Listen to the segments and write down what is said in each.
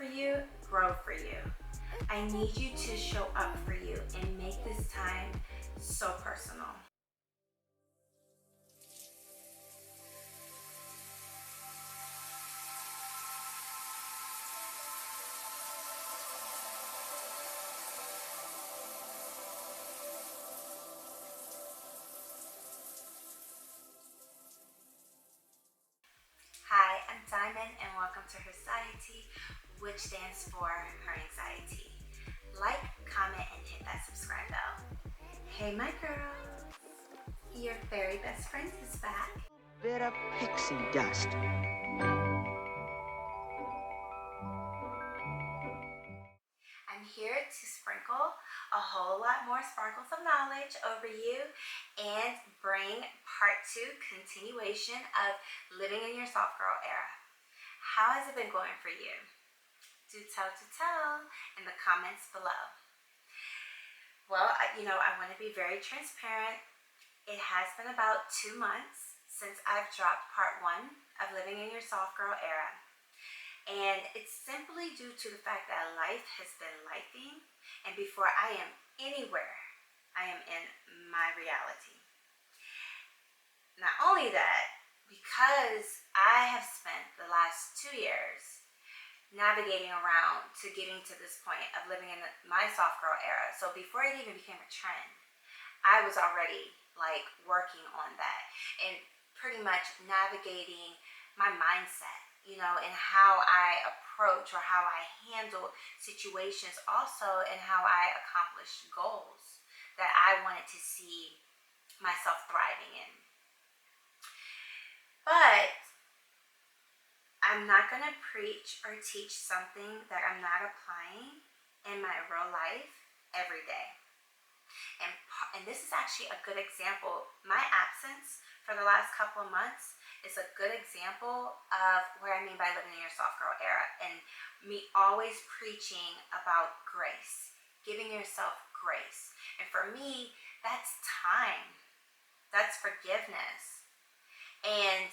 for you, grow for you. I need you to show up for you and make this time so personal. Hi, I'm Diamond and welcome to Herxiety, which stands for Herxiety. Like, comment, and hit that subscribe bell. Hey my girls, your fairy best friend is back. Bit of pixie dust. I'm here to sprinkle a whole lot more sparkles of knowledge over you and bring part 2 continuation of living in your soft girl era. How has it been going for you? Do tell in the comments below. Well, I want to be very transparent. It has been about 2 months since I've dropped part 1 of living in your soft girl era. And it's simply due to the fact that life has been lifing, and before I am anywhere, I am in my reality. Not only that, because I have spent the last 2 years navigating around to getting to this point of living in my soft girl era. So before it even became a trend, I was already like working on that and pretty much navigating my mindset, and how I approach or how I handle situations, also, and how I accomplish goals that I wanted to see myself thriving in. But I'm not going to preach or teach something that I'm not applying in my real life every day. And this is actually a good example. My absence for the last couple of months is a good example of what I mean by living in your soft girl era, and me always preaching about grace, giving yourself grace. And for me, that's time. That's forgiveness. And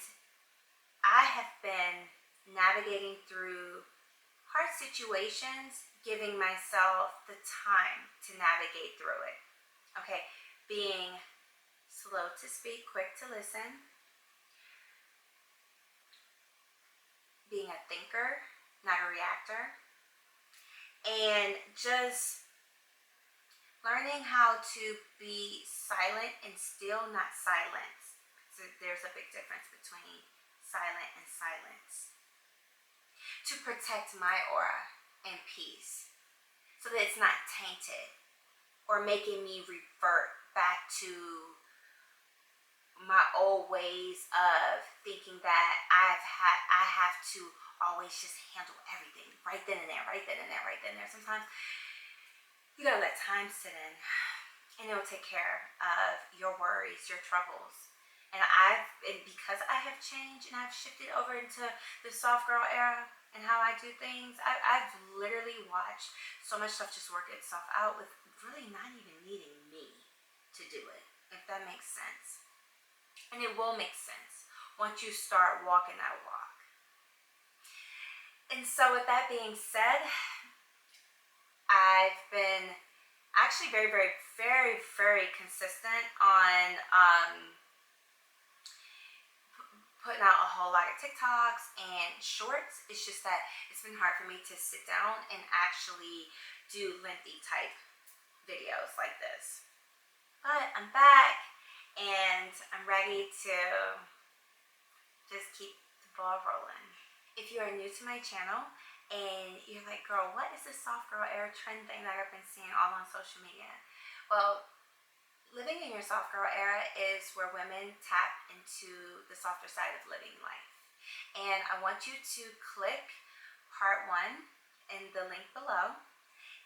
I have been navigating through hard situations, giving myself the time to navigate through it. Okay, being slow to speak, quick to listen, being a thinker, not a reactor, and just learning how to be silent and still, not silence. So there's a big difference between silent and silence. To protect my aura and peace so that it's not tainted or making me revert back to my old ways of thinking that I have to always just handle everything right then and there. Sometimes you gotta let time sit in, and it'll take care of your worries, your troubles. And because I have changed and I've shifted over into the soft girl era and how I do things, I've literally watched so much stuff just work itself out with really not even needing me to do it, if that makes sense. And it will make sense once you start walking that walk. And so with that being said, I've been actually very, very, very, very consistent on putting out a whole lot of TikToks and shorts. It's just that it's been hard for me to sit down and actually do lengthy type videos like this. But I'm back and I'm ready to just keep the ball rolling. If you are new to my channel and you're like, girl, what is this soft girl era trend thing that I've been seeing all on social media? Well, living in your soft girl era is where women tap into the softer side of living life. And I want you to click part 1 in the link below,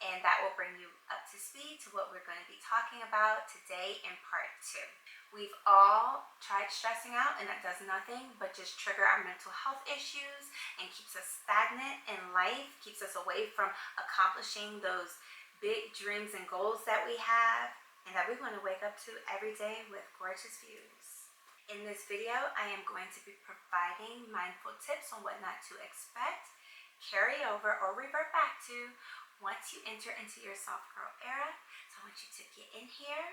and that will bring you up to speed to what we're going to be talking about today in part 2. We've all tried stressing out, and that does nothing but just trigger our mental health issues and keeps us stagnant in life, keeps us away from accomplishing those big dreams and goals that we have and that we want to wake up to every day with gorgeous views. In this video, I am going to be providing mindful tips on what not to expect, carry over or revert back to once you enter into your soft girl era. So I want you to get in here,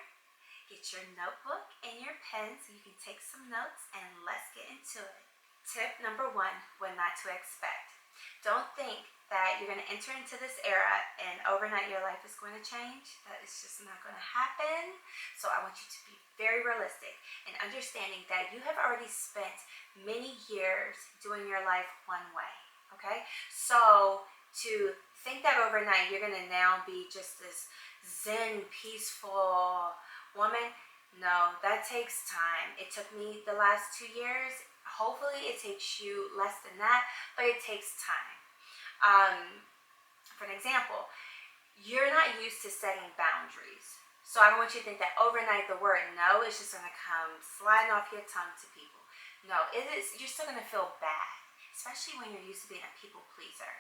get your notebook and your pen so you can take some notes, and let's get into it. Tip number 1, what not to expect. Don't think that you're going to enter into this era and overnight your life is going to change. That is just not going to happen. So I want you to be very realistic and understanding that you have already spent many years doing your life one way. Okay? So to think that overnight you're going to now be just this zen, peaceful woman, no, that takes time. It took me the last 2 years. Hopefully it takes you less than that, but it takes time. For an example, you're not used to setting boundaries. So I don't want you to think that overnight the word no is just going to come sliding off your tongue to people. No, it is. You're still going to feel bad, especially when you're used to being a people pleaser.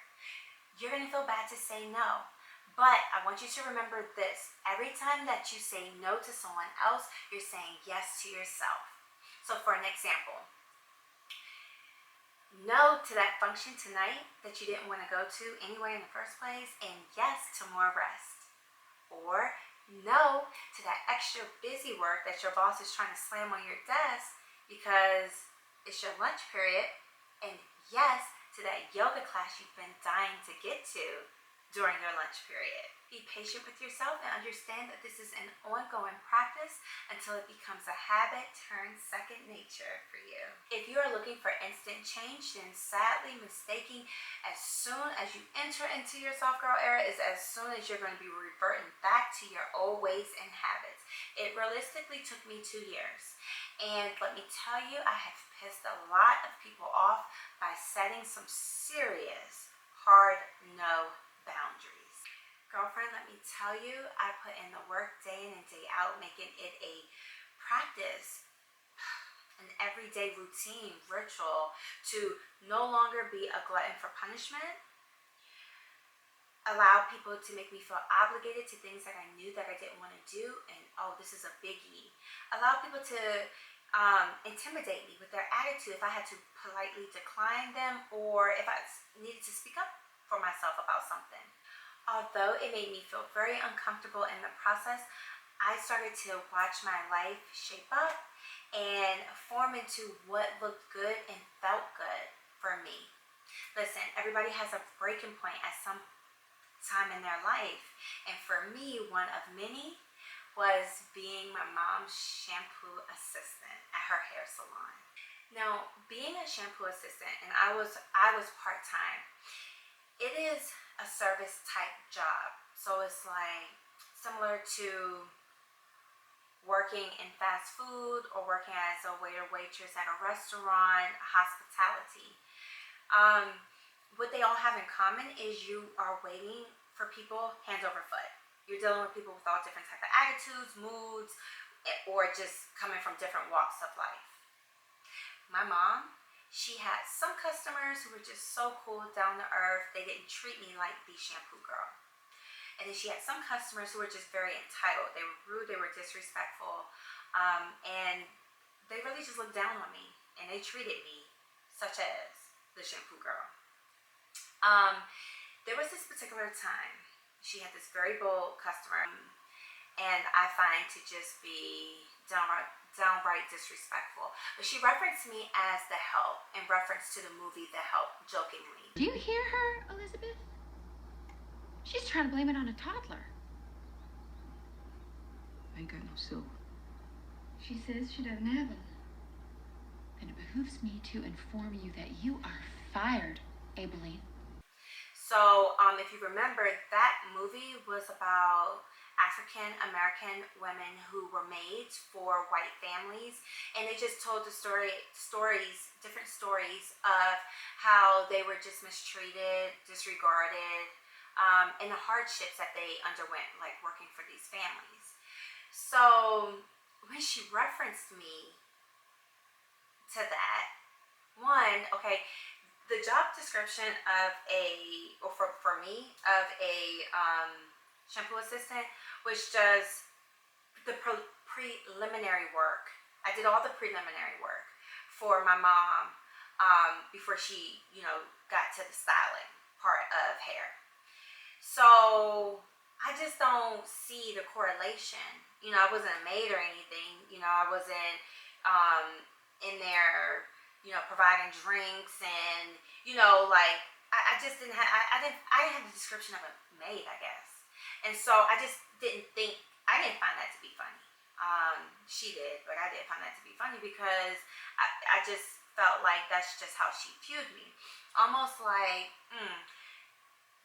You're going to feel bad to say no. But I want you to remember this. Every time that you say no to someone else, you're saying yes to yourself. So for an example, no to that function tonight that you didn't want to go to anyway in the first place, and yes to more rest. Or no to that extra busy work that your boss is trying to slam on your desk because it's your lunch period, and yes to that yoga class you've been dying to get to during your lunch period. Be patient with yourself and understand that this is an ongoing practice until it becomes a habit turned second nature for you. If you are looking for instant change, then sadly mistaking as soon as you enter into your soft girl era is as soon as you're going to be reverting back to your old ways and habits. It realistically took me 2 years. And let me tell you, I have pissed a lot of people off by setting some serious hard no boundaries. Girlfriend, let me tell you, I put in the work day in and day out, making it a practice, an everyday routine, ritual, to no longer be a glutton for punishment. Allow people to make me feel obligated to things that I knew that I didn't want to do, and oh, this is a biggie. Allow people to intimidate me with their attitude if I had to politely decline them, or if I needed to speak up for myself about something. Although it made me feel very uncomfortable in the process, I started to watch my life shape up and form into what looked good and felt good for me. Listen, everybody has a breaking point at some time in their life, and for me, one of many was being my mom's shampoo assistant at her hair salon. Now, being a shampoo assistant, and I was part-time, it is a service type job. So it's like similar to working in fast food or working as a waiter, waitress at a restaurant, hospitality. What they all have in common is you are waiting for people hands over foot. You're dealing with people with all different type of attitudes, moods, or just coming from different walks of life. My mom, she had some customers who were just so cool, down to earth. They didn't treat me like the shampoo girl. And then she had some customers who were just very entitled. They were rude, they were disrespectful, and they really just looked down on me. And they treated me such as the shampoo girl. There was this particular time, she had this very bold customer, and I find to just be downright disrespectful. But she referenced me as the Help in reference to the movie The Help, jokingly. Do you hear her, Elizabeth? She's trying to blame it on a toddler. I ain't got no silver. She says she doesn't have it. Then it behooves me to inform you that you are fired, Aibileen. So, if you remember, that movie was about African American women who were maids for white families, and they just told the different stories of how they were just mistreated, disregarded, and the hardships that they underwent, like working for these families. So when she referenced me to that, the job description of for me of a shampoo assistant, which does the preliminary work. I did all the preliminary work for my mom before she, got to the styling. part of hair. So I just don't see the correlation. You know, I wasn't a maid or anything. You know, I wasn't in there, you know, providing drinks and, you know, like I just didn't have, I didn't have the description of a maid, I guess. And so I just didn't find that to be funny. She did, but I didn't find that to be funny because I just felt like that's just how she viewed me. Almost like,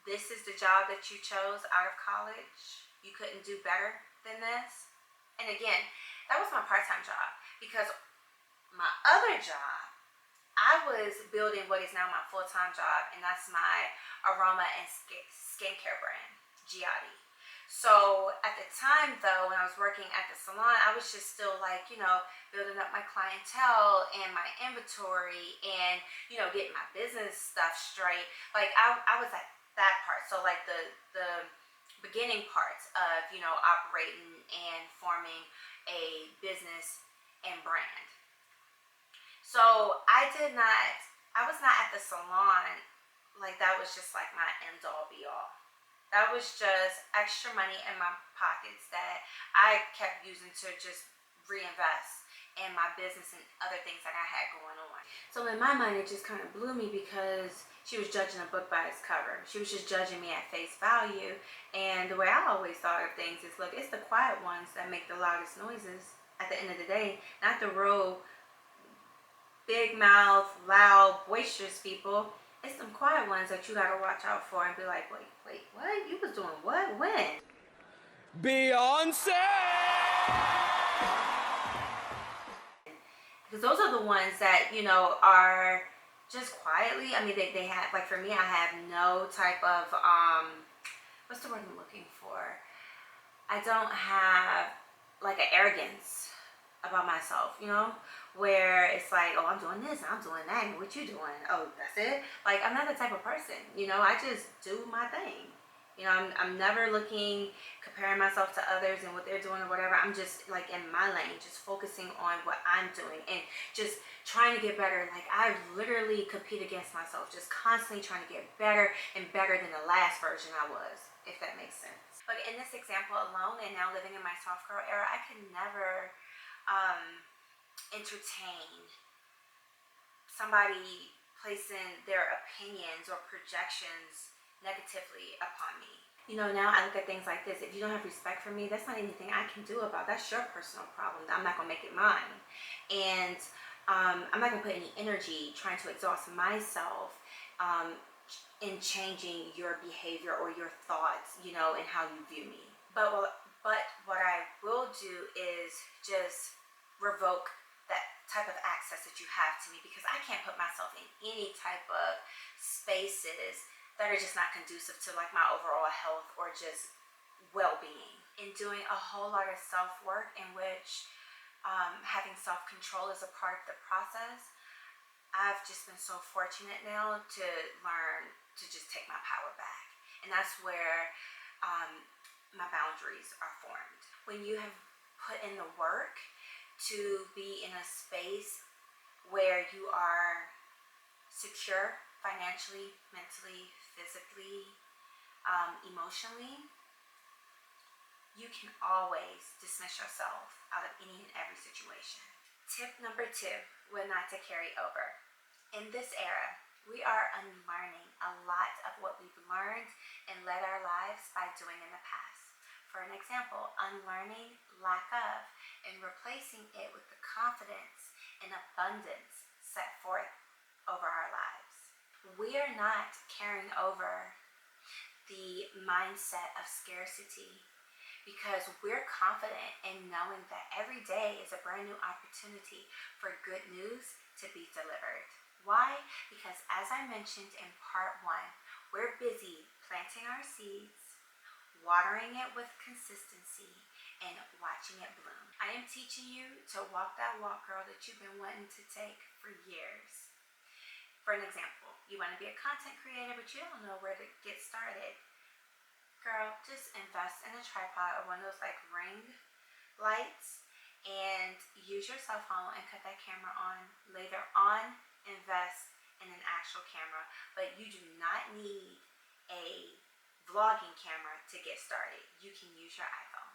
this is the job that you chose out of college. You couldn't do better than this. And again, that was my part-time job because my other job, I was building what is now my full-time job, and that's my aroma and skincare brand, Gehati. So at the time though, when I was working at the salon, I was just still like, you know, building up my clientele and my inventory and, you know, getting my business stuff straight. Like I was at that part. So like the beginning parts of, you know, operating and forming a business and brand. So I was not at the salon like that was just like my end all be all. That was just extra money in my pockets that I kept using to just reinvest in my business and other things that I had going on. So in my mind, it just kind of blew me because she was judging a book by its cover. She was just judging me at face value. And the way I always thought of things is, look, it's the quiet ones that make the loudest noises at the end of the day, not the real big mouth, loud, boisterous people. It's some quiet ones that you gotta watch out for and be like, wait, what? You was doing what? When? Beyonce! Because those are the ones that, you know, are just quietly, I mean, they have, like for me, I have no type of, what's the word I'm looking for? I don't have like an arrogance about myself, you know, where it's like, oh, I'm doing this, I'm doing that, and what you doing? Oh, that's it? Like, I'm not the type of person, you know, I just do my thing. You know, I'm never comparing myself to others and what they're doing or whatever. I'm just like in my lane, just focusing on what I'm doing and just trying to get better. Like I literally compete against myself, just constantly trying to get better and better than the last version I was, if that makes sense. But in this example alone, and now living in my soft girl era, I can never entertain somebody placing their opinions or projections negatively upon me. You know, now I look at things like this. If you don't have respect for me, that's not anything I can do about. That's your personal problem. I'm not gonna make it mine. And I'm not gonna put any energy trying to exhaust myself in changing your behavior or your thoughts, you know, and how you view me. But what I will do is just revoke that type of access that you have to me, because I can't put myself in any type of spaces that are just not conducive to like my overall health or just well-being. In doing a whole lot of self-work in which having self-control is a part of the process, I've just been so fortunate now to learn to just take my power back. And that's where my boundaries are formed. When you have put in the work to be in a space where you are secure financially, mentally, physically, emotionally, you can always dismiss yourself out of any and every situation. Tip number 2, what not to carry over. In this era, we are unlearning a lot of what we've learned and led our lives by doing in the past. For an example, unlearning lack of and replacing it with the confidence and abundance set forth over our lives. We are not carrying over the mindset of scarcity because we're confident in knowing that every day is a brand new opportunity for good news to be delivered. Why? Because as I mentioned in part 1, we're busy planting our seeds, watering it with consistency, and watching it bloom. I am teaching you to walk that walk, girl, that you've been wanting to take for years. For an example, you want to be a content creator, but you don't know where to get started. Girl, just invest in a tripod or one of those like ring lights and use your cell phone and cut that camera on. Later on, invest in an actual camera. But you do not need a vlogging camera to get started, you can use your iPhone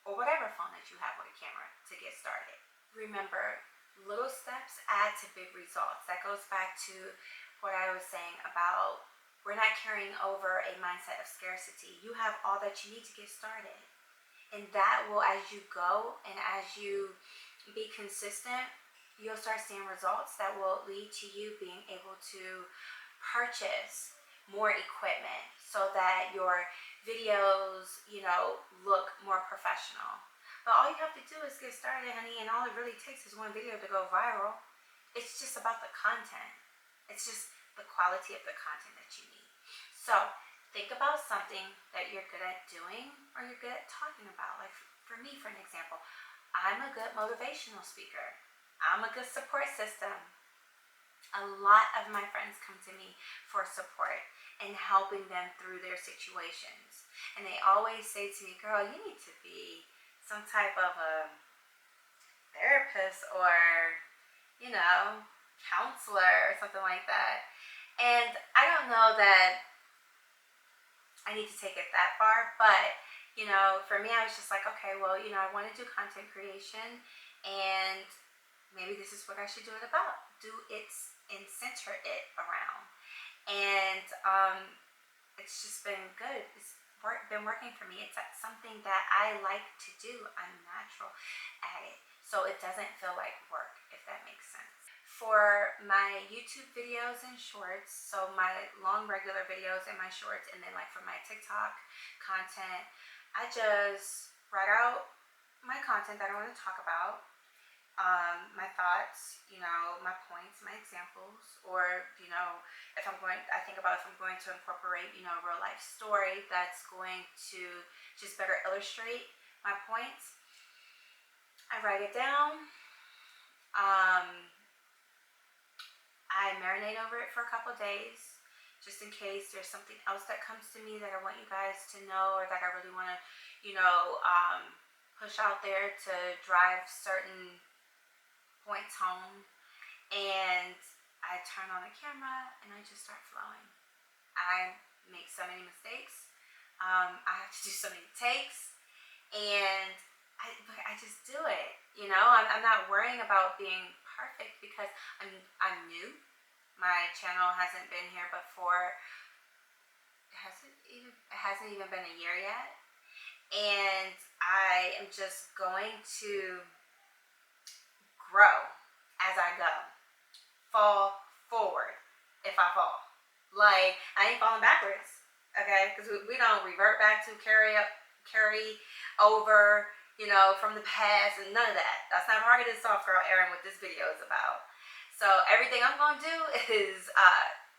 or whatever phone that you have with a camera to get started. Remember, little steps add to big results. That goes back to what I was saying about we're not carrying over a mindset of scarcity. You have all that you need to get started. And that will, as you go and as you be consistent, you'll start seeing results that will lead to you being able to purchase more equipment so that your videos, look more professional. But all you have to do is get started, honey, and all it really takes is one video to go viral. It's just about the content. It's just the quality of the content that you need. So think about something that you're good at doing or you're good at talking about. Like for me, for an example, I'm a good motivational speaker. I'm a good support system. A lot of my friends come to me for support and helping them through their situations. And they always say to me, girl, you need to be some type of a therapist or, counselor or something like that. And I don't know that I need to take it that far, but for me, I was just like, okay, well, I want to do content creation, and maybe this is what I should do it about. Do it and center it around, and it's just been good. It's been working for me. It's something that I like to do. I'm natural at it, so it doesn't feel like work, if that makes sense. For my YouTube videos and shorts, so my long regular videos and my shorts, and then like for my TikTok content, I just write out my content that I want to talk about, my thoughts, my points, my examples, or I think about if I'm going to incorporate, a real life story that's going to just better illustrate my points. I write it down. I marinate over it for a couple days, just in case there's something else that comes to me that I want you guys to know, or that I really want to, push out there to drive certain points home. And I turn on the camera and I just start flowing. I make so many mistakes. I have to do so many takes, and I just do it. I'm not worrying about being perfect because I'm new. My channel hasn't been here before. It hasn't even been a year yet, and I am just going to grow as I go. Fall forward if I fall. Like, I ain't falling backwards, okay? Because we don't revert back to carry over, from the past, and none of that. That's not marketed soft girl Erin what this video is about. So everything I'm going to do is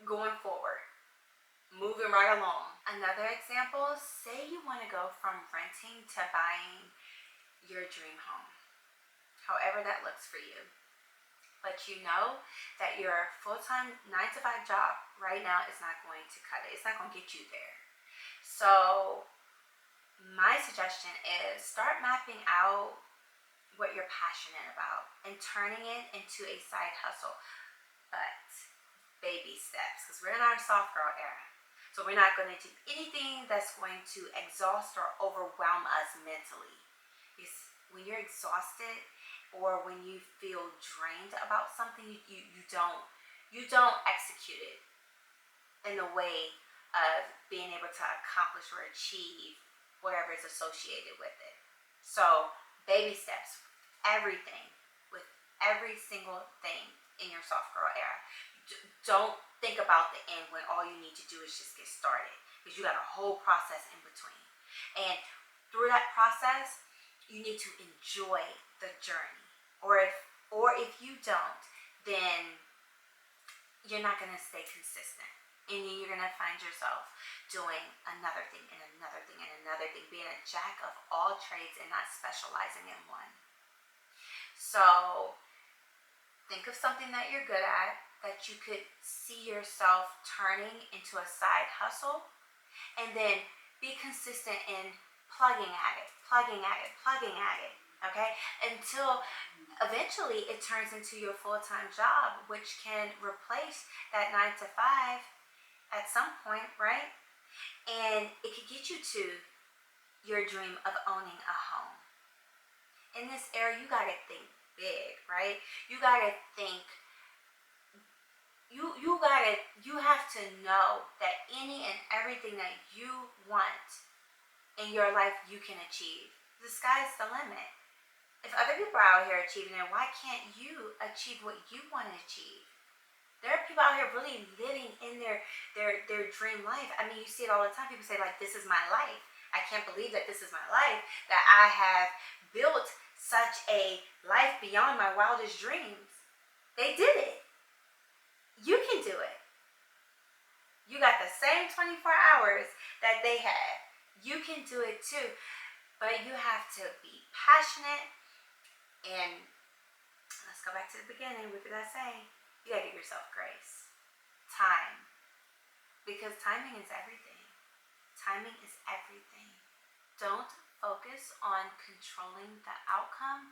going forward, moving right along. Another example, say you want to go from renting to buying your dream home, however that looks for you. But you know that your full-time 9-to-5 job right now is not going to cut it. It's not going to get you there. So my suggestion is start mapping out what you're passionate about and turning it into a side hustle. But baby steps, because we're in our soft girl era. So we're not going to do anything that's going to exhaust or overwhelm us mentally. Because when you're exhausted or when you feel drained about something, you don't execute it in the way of being able to accomplish or achieve whatever is associated with it. So baby steps, everything, with every single thing in your soft girl era. Don't think about the end when all you need to do is just get started, because you got a whole process in between. And through that process, you need to enjoy the journey. Or if you don't, then you're not going to stay consistent. And you're going to find yourself doing another thing and another thing and another thing, being a jack of all trades and not specializing in one. So think of something that you're good at, that you could see yourself turning into a side hustle, and then be consistent in plugging at it, okay? Until eventually it turns into your full-time job, which can replace that 9-to-5 at some point, right? And it could get you to your dream of owning a home. In this era, you gotta think big, right? You gotta think, you have to know that any and everything that you want in your life, you can achieve. The sky's the limit. If other people are out here achieving it, why can't you achieve what you want to achieve? There are people out here really living in their dream life. I mean, you see it all the time. People say, like, this is my life. I can't believe that this is my life, that I have built such a life beyond my wildest dreams. They did it. You can do it. You got the same 24 hours that they had. You can do it too. But you have to be passionate. And let's go back to the beginning. What did I say? You gotta give yourself grace. Time. Because timing is everything. Timing is everything. Don't focus on controlling the outcome.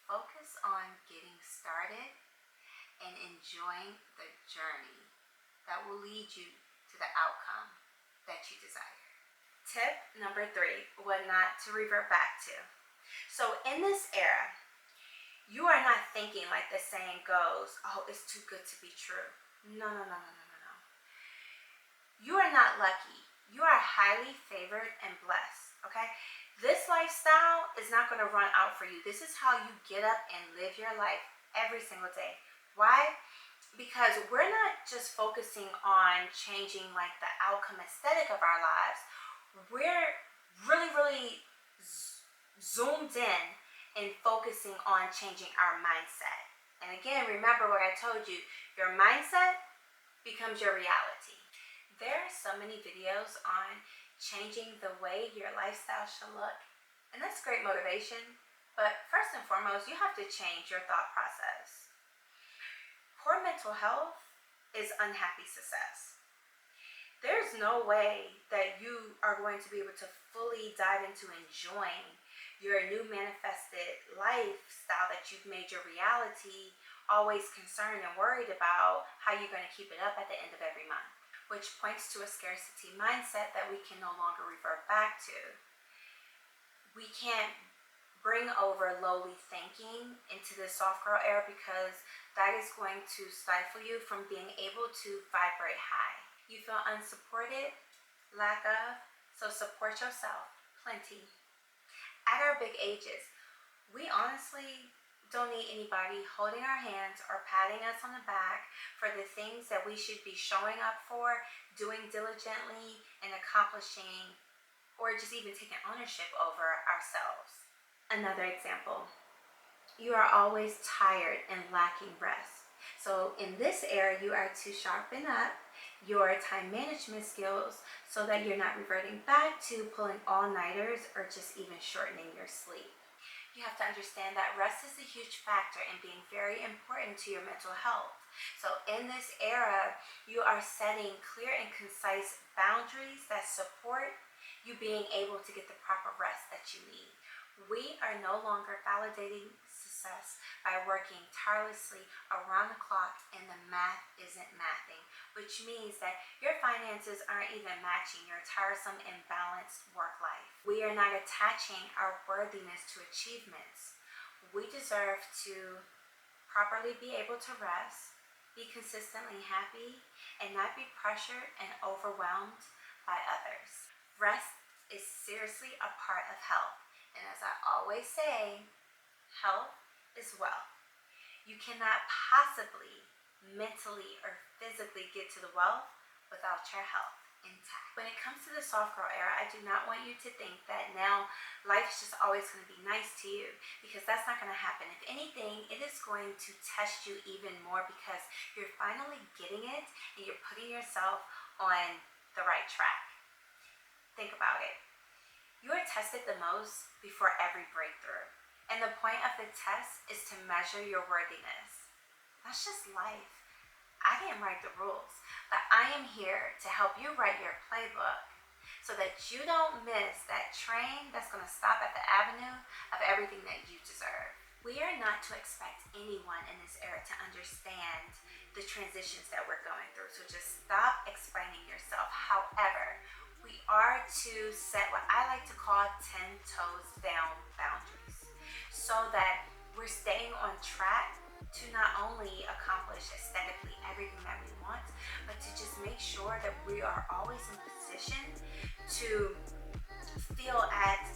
Focus on getting started and enjoying the journey that will lead you to the outcome that you desire. Tip number 3, what not to revert back to. So in this era, you are not thinking like the saying goes, oh, it's too good to be true. No. You are not lucky. You are highly favored and blessed, okay? This lifestyle is not going to run out for you. This is how you get up and live your life every single day. Why? Because we're not just focusing on changing like the outcome aesthetic of our lives. We're really zoomed in and focusing on changing our mindset. And again, remember what I told you, your mindset becomes your reality. There are so many videos on changing the way your lifestyle should look. And that's great motivation. But first and foremost, you have to change your thought process. Poor mental health is unhappy success. There's no way that you are going to be able to fully dive into enjoying your new manifested lifestyle that you've made your reality, always concerned and worried about how you're going to keep it up at the end of every month, which points to a scarcity mindset that we can no longer revert back to. We can't bring over lowly thinking into the soft girl era because that is going to stifle you from being able to vibrate high. You feel unsupported, lack of, so support yourself, plenty. At our big ages, we honestly don't need anybody holding our hands or patting us on the back for the things that we should be showing up for, doing diligently, and accomplishing, or just even taking ownership over ourselves. Another example, you are always tired and lacking rest. So in this era, you are to sharpen up your time management skills so that you're not reverting back to pulling all-nighters or just even shortening your sleep. You have to understand that rest is a huge factor in being very important to your mental health. So in this era, you are setting clear and concise boundaries that support you being able to get the proper rest that you need. We are no longer validating success by working tirelessly around the clock and the math isn't mathing, which means that your finances aren't even matching your tiresome, imbalanced work life. We are not attaching our worthiness to achievements. We deserve to properly be able to rest, be consistently happy, and not be pressured and overwhelmed by others. Rest is seriously a part of health. And as I always say, health is wealth. You cannot possibly mentally or physically get to the wealth without your health intact. When it comes to the soft girl era, I do not want you to think that now life is just always going to be nice to you, because that's not going to happen. If anything, it is going to test you even more because you're finally getting it and you're putting yourself on the right track. Think about it. You are tested the most before every breakthrough. And the point of the test is to measure your worthiness. That's just life. I didn't write the rules, but I am here to help you write your playbook so that you don't miss that train that's going to stop at the avenue of everything that you deserve. We are not to expect anyone in this era to understand the transitions that we're going through, so just stop explaining yourself. However, we are to set what I like to call 10 toes down boundaries, so that we're staying on track to not only accomplish aesthetically everything that we want, but to just make sure that we are always in position to feel at